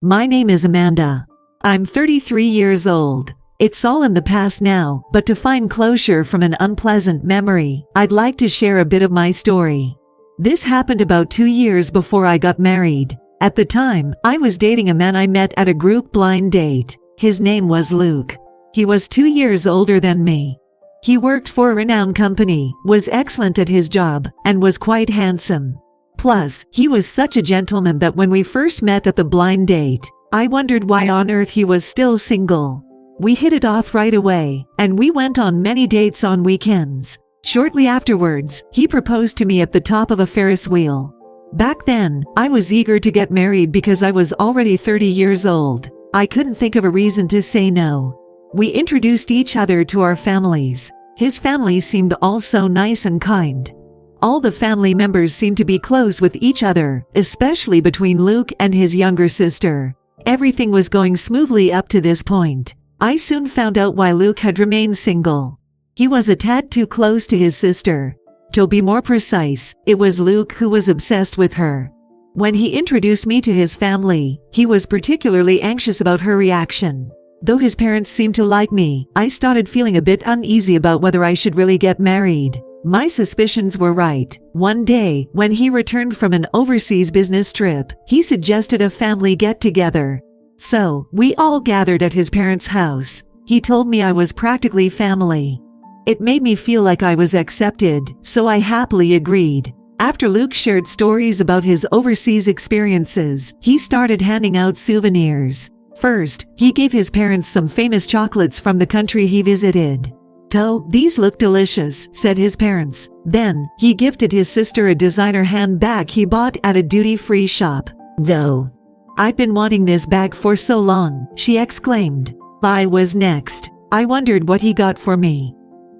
My name is Amanda. I'm 33 years old. It's all in the past now, but to find closure from an unpleasant memory, I'd like to share a bit of my story. This happened about 2 years before I got married. At the time, I was dating a man I met at a group blind date. His name was Luke. He was 2 years older than me. He worked for a renowned company, was excellent at his job, and was quite handsome. Plus, he was such a gentleman that when we first met at the blind date, I wondered why on earth he was still single. We hit it off right away, and we went on many dates on weekends. Shortly afterwards, he proposed to me at the top of a Ferris wheel. Back then, I was eager to get married because I was already 30 years old. I couldn't think of a reason to say no. We introduced each other to our families. His family seemed all so nice and kind. All the family members seemed to be close with each other, especially between Luke and his younger sister. Everything was going smoothly up to this point. I soon found out why Luke had remained single. He was a tad too close to his sister. To be more precise, it was Luke who was obsessed with her. When he introduced me to his family, he was particularly anxious about her reaction. Though his parents seemed to like me, I started feeling a bit uneasy about whether I should really get married. My suspicions were right. One day, when he returned from an overseas business trip, he suggested a family get-together. So, we all gathered at his parents' house. He told me I was practically family. It made me feel like I was accepted, so I happily agreed. After Luke shared stories about his overseas experiences, he started handing out souvenirs. First, he gave his parents some famous chocolates from the country he visited. "These look delicious," said his parents. Then, he gifted his sister a designer handbag he bought at a duty-free shop. "Though, I've been wanting this bag for so long," she exclaimed. I was next. I wondered what he got for me.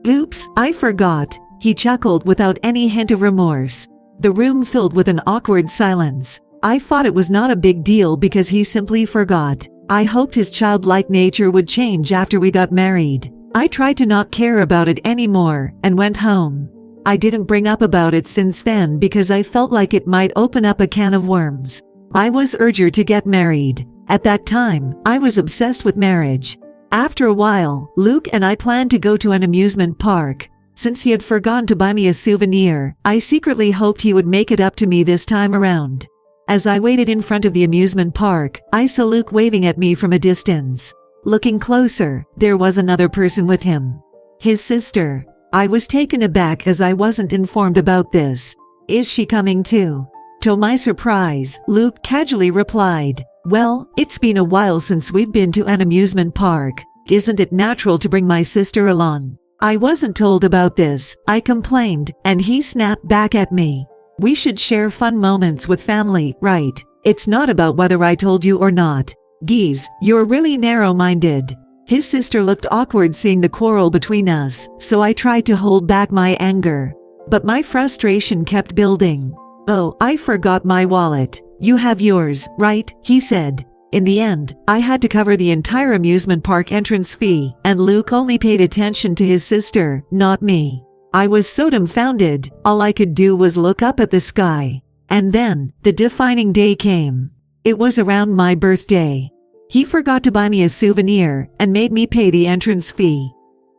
"Oops, I forgot," he chuckled without any hint of remorse. The room filled with an awkward silence. I thought it was not a big deal because he simply forgot. I hoped his childlike nature would change after we got married. I tried to not care about it anymore and went home. I didn't bring up about it since then because I felt like it might open up a can of worms. I was eager to get married. At that time, I was obsessed with marriage. After a while, Luke and I planned to go to an amusement park. Since he had forgotten to buy me a souvenir, I secretly hoped he would make it up to me this time around. As I waited in front of the amusement park, I saw Luke waving at me from a distance. Looking closer, there was another person with him. His sister. I was taken aback as I wasn't informed about this. "Is she coming too?" To my surprise, Luke casually replied, "Well, it's been a while since we've been to an amusement park. Isn't it natural to bring my sister along?" "I wasn't told about this," I complained, and he snapped back at me. "We should share fun moments with family, right? It's not about whether I told you or not." "Geez, you're really narrow-minded." His sister looked awkward seeing the quarrel between us, so I tried to hold back my anger. But my frustration kept building. "Oh, I forgot my wallet. You have yours, right?" he said. In the end, I had to cover the entire amusement park entrance fee, and Luke only paid attention to his sister, not me. I was so dumbfounded, all I could do was look up at the sky. And then, the defining day came. It was around my birthday. He forgot to buy me a souvenir and made me pay the entrance fee.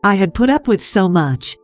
I had put up with so much.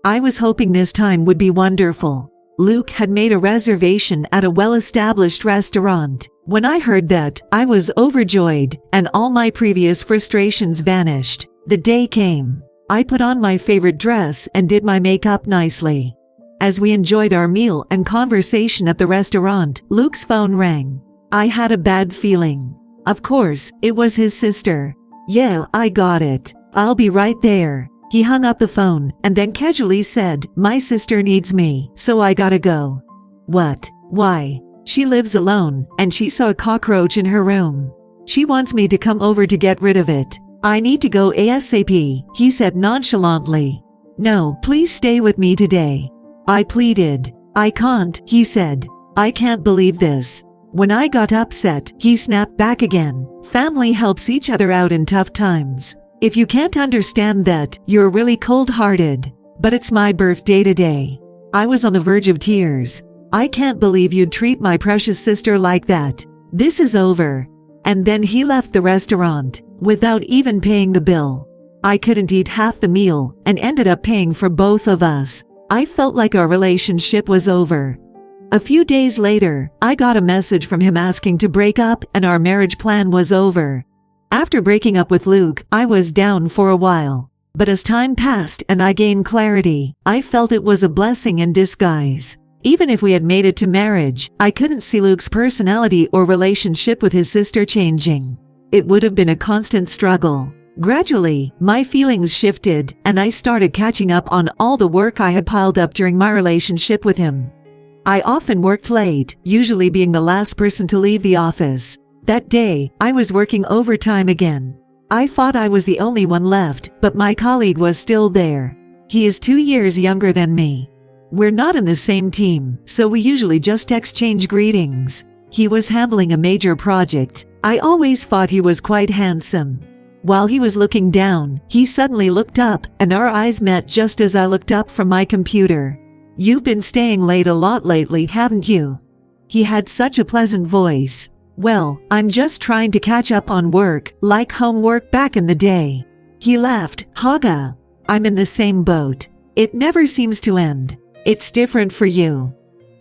I was hoping this time would be wonderful. Luke had made a reservation at a well-established restaurant. When I heard that, I was overjoyed, and all my previous frustrations vanished. The day came. I put on my favorite dress and did my makeup nicely. As we enjoyed our meal and conversation at the restaurant, Luke's phone rang. I had a bad feeling. Of course, it was his sister. "Yeah, I got it. I'll be right there." He hung up the phone and then casually said, "My sister needs me, so I gotta go." "What? Why?" "She lives alone, and she saw a cockroach in her room. She wants me to come over to get rid of it. I need to go ASAP," he said nonchalantly. "No, please stay with me today." I pleaded. "I can't," he said. "I can't believe this." When I got upset, he snapped back again. Family helps each other out in tough times. If you can't understand that, you're really cold-hearted. But it's my birthday today. I was on the verge of tears. "I can't believe you'd treat my precious sister like that. This is over." And then he left the restaurant without even paying the bill. I couldn't eat half the meal and ended up paying for both of us. I felt like our relationship was over. A few days later, I got a message from him asking to break up and our marriage plan was over. After breaking up with Luke, I was down for a while. But as time passed and I gained clarity, I felt it was a blessing in disguise. Even if we had made it to marriage, I couldn't see Luke's personality or relationship with his sister changing. It would have been a constant struggle. Gradually, my feelings shifted, and I started catching up on all the work I had piled up during my relationship with him. I often worked late, usually being the last person to leave the office. That day, I was working overtime again. I thought I was the only one left, but my colleague was still there. He is 2 years younger than me. We're not in the same team, so we usually just exchange greetings. He was handling a major project. I always thought he was quite handsome. While he was looking down, he suddenly looked up, and our eyes met just as I looked up from my computer. "You've been staying late a lot lately, haven't you?" He had such a pleasant voice. "Well, I'm just trying to catch up on work, like homework back in the day." He laughed. "Haga. I'm in the same boat. It never seems to end. It's different for you.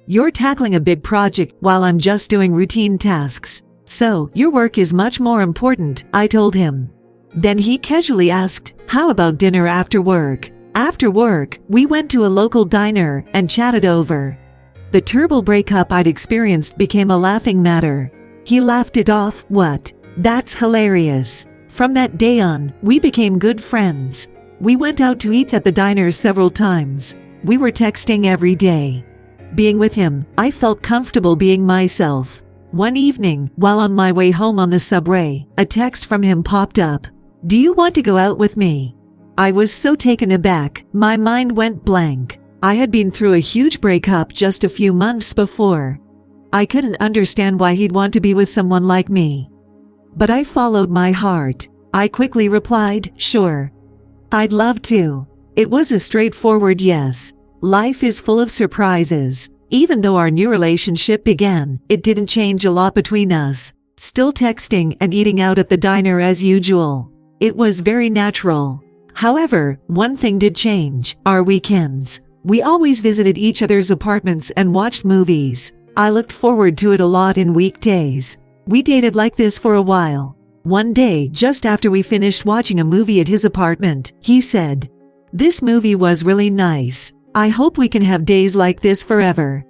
You're tackling a big project while I'm just doing routine tasks. So, your work is much more important," I told him. Then he casually asked, "How about dinner after work?" After work, we went to a local diner and chatted over. The terrible breakup I'd experienced became a laughing matter. He laughed it off. "What? That's hilarious." From that day on, we became good friends. We went out to eat at the diner several times. We were texting every day. Being with him, I felt comfortable being myself. One evening, while on my way home on the subway, a text from him popped up. "Do you want to go out with me?" I was so taken aback, my mind went blank. I had been through a huge breakup just a few months before. I couldn't understand why he'd want to be with someone like me. But I followed my heart. I quickly replied, "Sure. I'd love to." It was a straightforward yes. Life is full of surprises. Even though our new relationship began, it didn't change a lot between us. Still texting and eating out at the diner as usual. It was very natural. However, one thing did change: our weekends. We always visited each other's apartments and watched movies. I looked forward to it a lot in weekdays. We dated like this for a while. One day, just after we finished watching a movie at his apartment, he said, "This movie was really nice. I hope we can have days like this forever.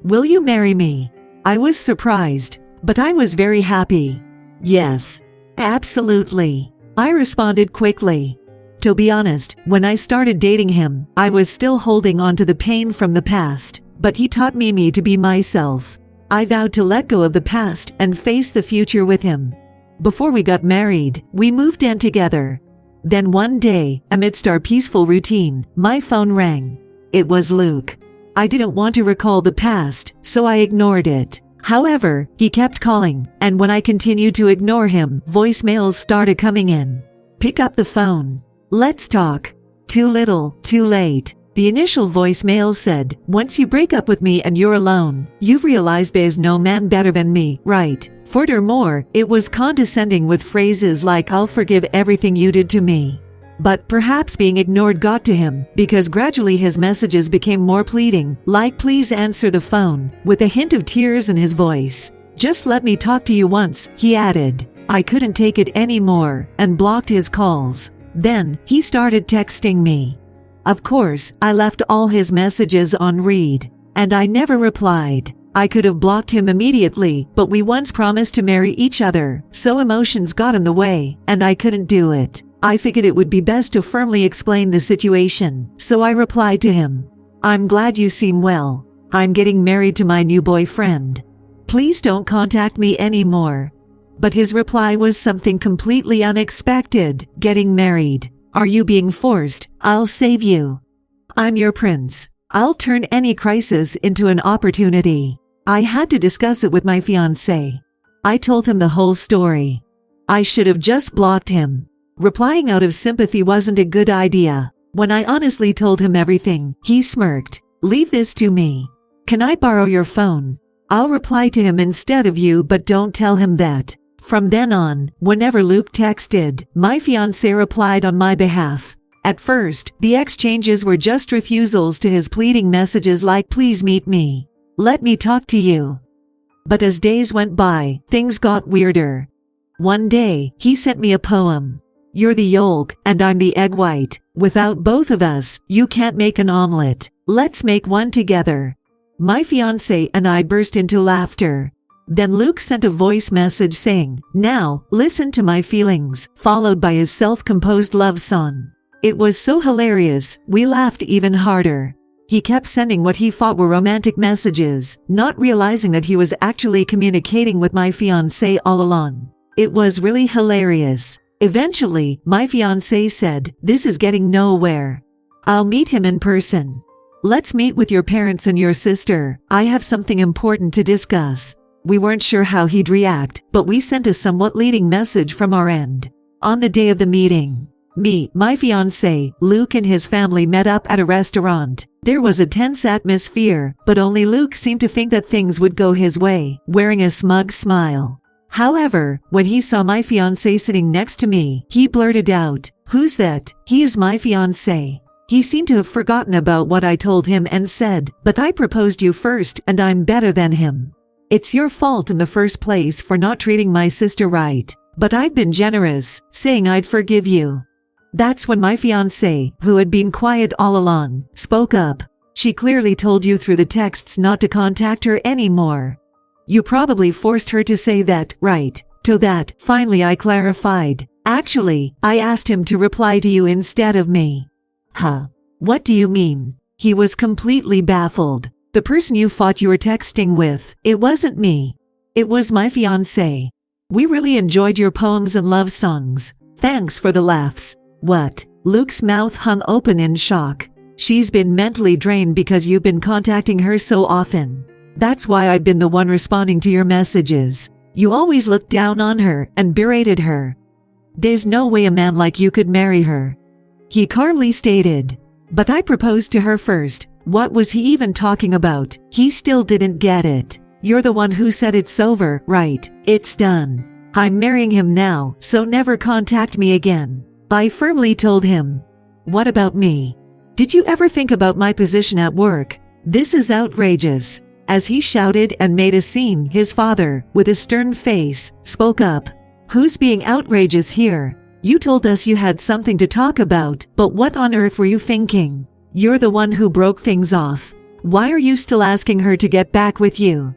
Will you marry me?" I was surprised, but I was very happy. "Yes, absolutely," I responded quickly. To be honest, when I started dating him, I was still holding on to the pain from the past, but he taught me to be myself. I vowed to let go of the past and face the future with him. Before we got married, we moved in together. Then one day, amidst our peaceful routine, my phone rang. It was Luke. I didn't want to recall the past, so I ignored it. However, he kept calling, and when I continued to ignore him, voicemails started coming in. "Pick up the phone. Let's talk." "Too little, too late." The initial voicemail said, "Once you break up with me and you're alone, you've realized there's no man better than me, right?" Furthermore, it was condescending with phrases like, "I'll forgive everything you did to me." But perhaps being ignored got to him, because gradually his messages became more pleading, like, "Please answer the phone," with a hint of tears in his voice. "Just let me talk to you once," he added. I couldn't take it anymore, and blocked his calls. Then, he started texting me. Of course, I left all his messages on read, and I never replied. I could have blocked him immediately, but we once promised to marry each other, so emotions got in the way, and I couldn't do it. I figured it would be best to firmly explain the situation, so I replied to him, "I'm glad you seem well. I'm getting married to my new boyfriend. Please don't contact me anymore." But his reply was something completely unexpected. "Getting married? Are you being forced? I'll save you. I'm your prince. I'll turn any crisis into an opportunity." I had to discuss it with my fiancé. I told him the whole story. I should have just blocked him. Replying out of sympathy wasn't a good idea. When I honestly told him everything, he smirked. "Leave this to me. Can I borrow your phone? I'll reply to him instead of you, but don't tell him that." From then on, whenever Luke texted, my fiancé replied on my behalf. At first, the exchanges were just refusals to his pleading messages like "please meet me. Let me talk to you." But as days went by, things got weirder. One day, he sent me a poem. "You're the yolk, and I'm the egg white. Without both of us, you can't make an omelet. Let's make one together." My fiancé and I burst into laughter. Then Luke sent a voice message saying, "Now, listen to my feelings," followed by his self-composed love song. It was so hilarious, we laughed even harder. He kept sending what he thought were romantic messages, not realizing that he was actually communicating with my fiancé all along. It was really hilarious. Eventually, my fiancé said, "This is getting nowhere. I'll meet him in person. Let's meet with your parents and your sister. I have something important to discuss." We weren't sure how he'd react, but we sent a somewhat leading message from our end. On the day of the meeting, me, my fiancé, Luke and his family met up at a restaurant. There was a tense atmosphere, but only Luke seemed to think that things would go his way, wearing a smug smile. However, when he saw my fiancé sitting next to me, he blurted out, "Who's that?" "He is my fiancé." He seemed to have forgotten about what I told him and said, "But I proposed you first and I'm better than him. It's your fault in the first place for not treating my sister right. But I've been generous, saying I'd forgive you." That's when my fiancé, who had been quiet all along, spoke up. "She clearly told you through the texts not to contact her anymore. You probably forced her to say that, right?" To that, finally I clarified. "Actually, I asked him to reply to you instead of me." "Huh? What do you mean?" He was completely baffled. "The person you thought you were texting with, it wasn't me. It was my fiancé. We really enjoyed your poems and love songs. Thanks for the laughs." "What?" Luke's mouth hung open in shock. "She's been mentally drained because you've been contacting her so often. That's why I've been the one responding to your messages. You always looked down on her and berated her. There's no way a man like you could marry her," he calmly stated. "But I proposed to her first. What was he even talking about?" He still didn't get it. "You're the one who said it's over, right? It's done. I'm marrying him now, so never contact me again," I firmly told him. "What about me? Did you ever think about my position at work? This is outrageous." As he shouted and made a scene, his father, with a stern face, spoke up. "Who's being outrageous here? You told us you had something to talk about, but what on earth were you thinking? You're the one who broke things off. Why are you still asking her to get back with you?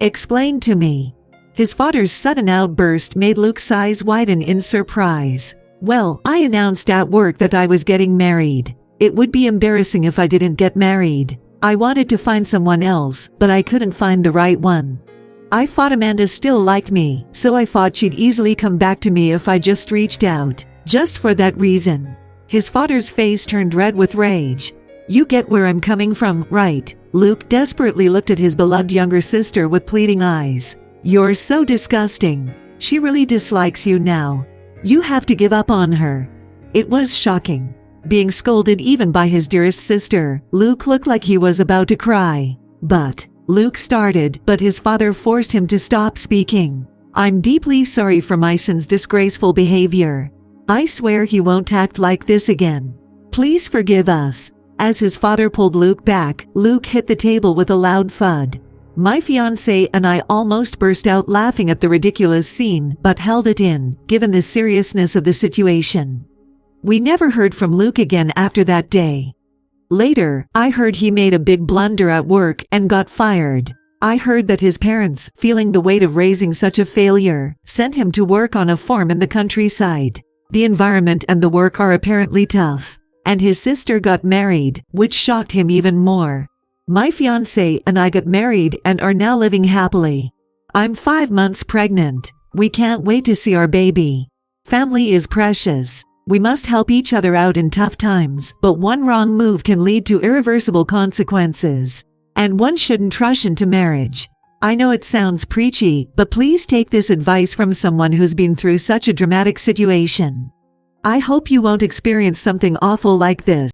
Explain to me." His father's sudden outburst made Luke's eyes widen in surprise. "Well, I announced at work that I was getting married. It would be embarrassing if I didn't get married. I wanted to find someone else, but I couldn't find the right one. I thought Amanda still liked me, so I thought she'd easily come back to me if I just reached out. Just for that reason." His father's face turned red with rage. "You get where I'm coming from, right?" Luke desperately looked at his beloved younger sister with pleading eyes. "You're so disgusting. She really dislikes you now. You have to give up on her." It was shocking. Being scolded even by his dearest sister, Luke looked like he was about to cry. Luke started, but his father forced him to stop speaking. "I'm deeply sorry for my son's disgraceful behavior. I swear he won't act like this again. Please forgive us." As his father pulled Luke back, Luke hit the table with a loud thud. My fiancé and I almost burst out laughing at the ridiculous scene, but held it in, given the seriousness of the situation. We never heard from Luke again after that day. Later, I heard he made a big blunder at work and got fired. I heard that his parents, feeling the weight of raising such a failure, sent him to work on a farm in the countryside. The environment and the work are apparently tough. And his sister got married, which shocked him even more. My fiancé and I got married and are now living happily. I'm 5 months pregnant. We can't wait to see our baby. Family is precious. We must help each other out in tough times, but one wrong move can lead to irreversible consequences. And one shouldn't rush into marriage. I know it sounds preachy, but please take this advice from someone who's been through such a dramatic situation. I hope you won't experience something awful like this.